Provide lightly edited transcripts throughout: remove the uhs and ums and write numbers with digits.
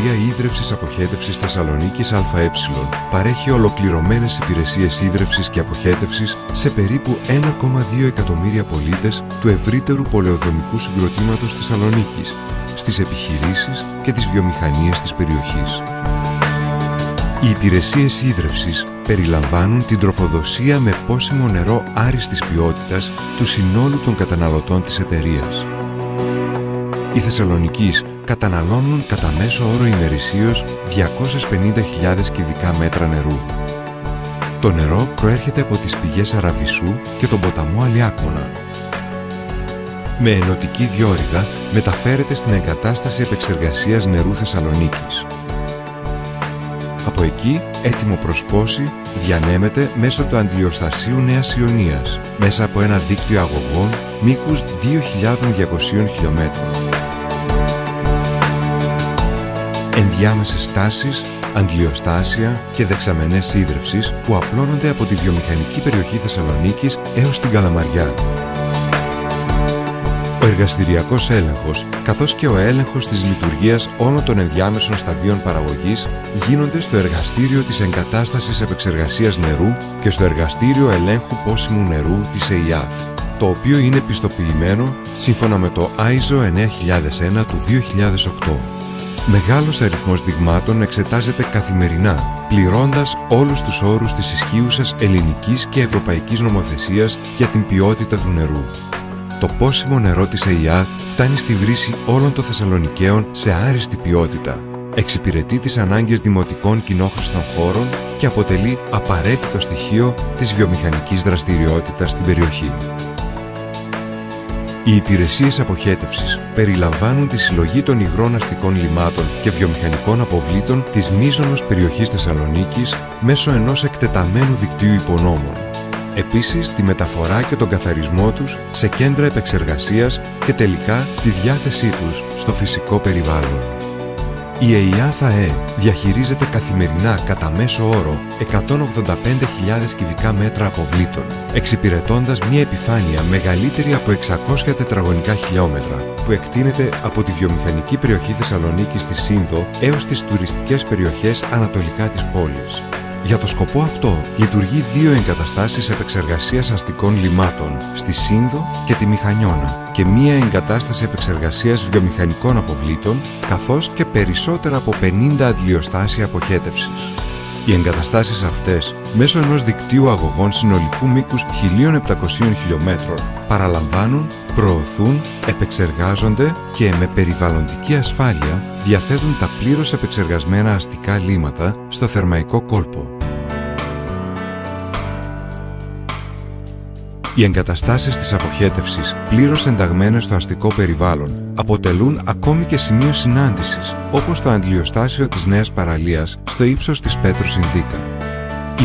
Εταιρεία Ίδρευσης Αποχέτευσης Θεσσαλονίκης ΑΕ παρέχει ολοκληρωμένες υπηρεσίες ίδρευσης και αποχέτευσης σε περίπου 1,2 εκατομμύρια πολίτες του ευρύτερου πολεοδομικού συγκροτήματος Θεσσαλονίκης, στις επιχειρήσεις και τις βιομηχανίες της περιοχής. Οι υπηρεσίες ίδρευσης περιλαμβάνουν την τροφοδοσία με πόσιμο νερό άριστης ποιότητας του συνόλου των καταναλωτών της εταιρείας. Οι Θεσσαλονικείς καταναλώνουν κατά μέσο όρο ημερησίως 250.000 κυβικά μέτρα νερού. Το νερό προέρχεται από τις πηγές Αραβισσού και τον ποταμό Αλιάκωνα. Με ενωτική διόρυγα μεταφέρεται στην εγκατάσταση επεξεργασίας νερού Θεσσαλονίκης. Από εκεί, έτοιμο προς πώση, διανέμεται μέσω του αντιλιοστασίου Νέας Ιωνίας, μέσα από ένα δίκτυο αγωγών μήκους 2.200 χιλιόμετρων. Ενδιάμεσες στάσεις, αντιλιοστάσια και δεξαμενές ίδρευσης που απλώνονται από τη βιομηχανική περιοχή Θεσσαλονίκης έως την Καλαμαριά. Ο εργαστηριακός έλεγχος, καθώς και ο έλεγχος της λειτουργίας όλων των ενδιάμεσων σταδίων παραγωγής γίνονται στο εργαστήριο της εγκατάστασης επεξεργασίας νερού και στο εργαστήριο ελέγχου πόσιμου νερού της ΕΙΑΘ, το οποίο είναι πιστοποιημένο σύμφωνα με το ISO 9001 του 2008. Μεγάλος αριθμός δειγμάτων εξετάζεται καθημερινά, πληρώντας όλους τους όρους της ισχύουσας ελληνικής και ευρωπαϊκής νομοθεσίας για την ποιότητα του νερού. Το πόσιμο νερό της ΕΙΑΘ φτάνει στη βρύση όλων των Θεσσαλονικαίων σε άριστη ποιότητα. Εξυπηρετεί τις ανάγκες δημοτικών κοινόχρηστων χώρων και αποτελεί απαραίτητο στοιχείο της βιομηχανικής δραστηριότητας στην περιοχή. Οι υπηρεσίες αποχέτευσης περιλαμβάνουν τη συλλογή των υγρών αστικών λιμάτων και βιομηχανικών αποβλήτων της μείζωνος περιοχής Θεσσαλονίκης μέσω ενός εκτεταμένου δικτύου υπονόμων. Επίσης, τη μεταφορά και τον καθαρισμό τους σε κέντρα επεξεργασίας και τελικά τη διάθεσή τους στο φυσικό περιβάλλον. Η ΕΙΑΘ ΑΕ διαχειρίζεται καθημερινά κατά μέσο όρο 185.000 κυβικά μέτρα αποβλήτων, εξυπηρετώντας μια επιφάνεια μεγαλύτερη από 600 τετραγωνικά χιλιόμετρα, που εκτείνεται από τη βιομηχανική περιοχή Θεσσαλονίκης στη Σύνδο έως τις τουριστικές περιοχές ανατολικά της πόλης. Για το σκοπό αυτό λειτουργεί 2 εγκαταστάσεις επεξεργασίας αστικών λιμάτων, στη Σύνδο και τη Μηχανιώνα, και μία εγκατάσταση επεξεργασίας βιομηχανικών αποβλήτων, καθώς και περισσότερα από 50 αντιλιοστάσια αποχέτευσης. Οι εγκαταστάσεις αυτές, μέσω ενός δικτύου αγωγών συνολικού μήκους 1.700 χιλιόμετρων, παραλαμβάνουν, προωθούν, επεξεργάζονται και με περιβαλλοντική ασφάλεια διαθέτουν τα πλήρως επεξεργασμένα αστικά λίματα στο θερμαϊκό κόλπο. Οι εγκαταστάσεις της αποχέτευσης, πλήρως ενταγμένες στο αστικό περιβάλλον, αποτελούν ακόμη και σημείο συνάντησης, όπως το αντιλιοστάσιο της Νέας Παραλίας στο ύψος της Πέτρου Συνδίκα.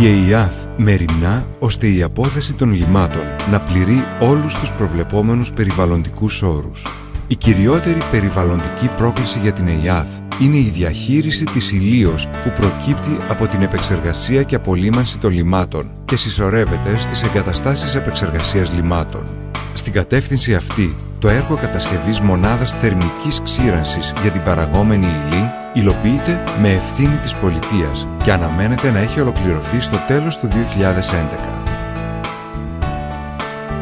Η ΕΙΑΘ μεριμνά ώστε η απόθεση των λιμάτων να πληρεί όλους τους προβλεπόμενους περιβαλλοντικούς όρους. Η κυριότερη περιβαλλοντική πρόκληση για την ΕΙΑΘ είναι η διαχείριση της ηλίως που προκύπτει από την επεξεργασία και απολίμανση των λιμάτων και συσσωρεύεται στις εγκαταστάσεις επεξεργασίας λιμάτων. Στην κατεύθυνση αυτή, το έργο κατασκευής μονάδας θερμικής ξύρανσης για την παραγόμενη υλή υλοποιείται με ευθύνη της πολιτείας και αναμένεται να έχει ολοκληρωθεί στο τέλος του 2011.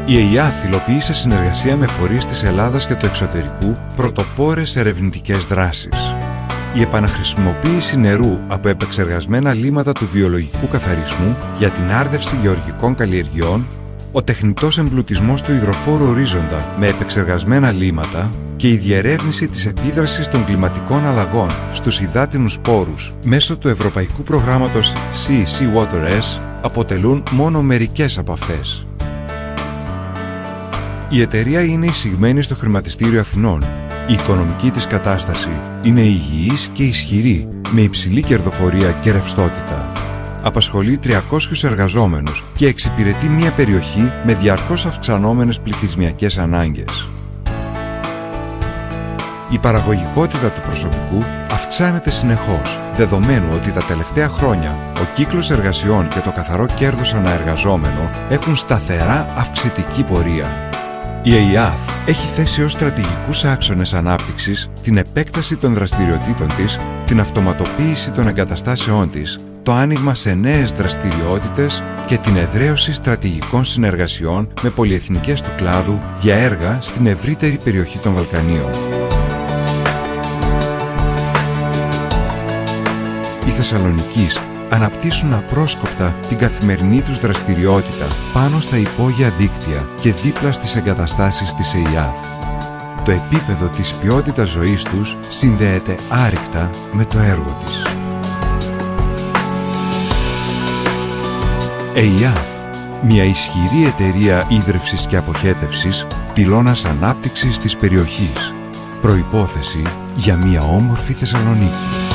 Η ΕΙΑΘ υλοποιεί σε συνεργασία με φορείς της Ελλάδας και του εξωτερικού πρωτοπόρες ερευνητικές δράσεις. Η επαναχρησιμοποίηση νερού από επεξεργασμένα λίματα του βιολογικού καθαρισμού για την άρδευση γεωργικών καλλιεργειών, ο τεχνητός εμπλουτισμός του υδροφόρου ορίζοντα με επεξεργασμένα λίματα και η διερεύνηση της επίδρασης των κλιματικών αλλαγών στους υδάτινους πόρους μέσω του Ευρωπαϊκού Προγράμματος Sea-Water-S αποτελούν μόνο μερικές από αυτές. Η εταιρεία είναι εισηγμένη στο χρηματιστήριο Αθηνών. Η οικονομική της κατάσταση είναι υγιής και ισχυρή, με υψηλή κερδοφορία και ρευστότητα. Απασχολεί 300 εργαζόμενους και εξυπηρετεί μια περιοχή με διαρκώς αυξανόμενες πληθυσμιακές ανάγκες. Η παραγωγικότητα του προσωπικού αυξάνεται συνεχώς, δεδομένου ότι τα τελευταία χρόνια ο κύκλος εργασιών και το καθαρό κέρδος ανά εργαζόμενο έχουν σταθερά αυξητική πορεία. Η ΕΙΑΘ έχει θέσει ως στρατηγικούς άξονες ανάπτυξης την επέκταση των δραστηριοτήτων της, την αυτοματοποίηση των εγκαταστάσεών της, το άνοιγμα σε νέες δραστηριότητες και την εδραίωση στρατηγικών συνεργασιών με πολυεθνικές του κλάδου για έργα στην ευρύτερη περιοχή των Βαλκανίων. Οι Θεσσαλονικείς αναπτύσσουν απρόσκοπτα την καθημερινή τους δραστηριότητα πάνω στα υπόγεια δίκτυα και δίπλα στις εγκαταστάσεις της ΕΙΑΘ. Το επίπεδο της ποιότητας ζωής τους συνδέεται άρρηκτα με το έργο της. ΕΙΑΘ, μια ισχυρή εταιρεία ίδρυυσης και αποχέτευσης, πυλώνας ανάπτυξης της περιοχής. Προϋπόθεση για μια όμορφη Θεσσαλονίκη.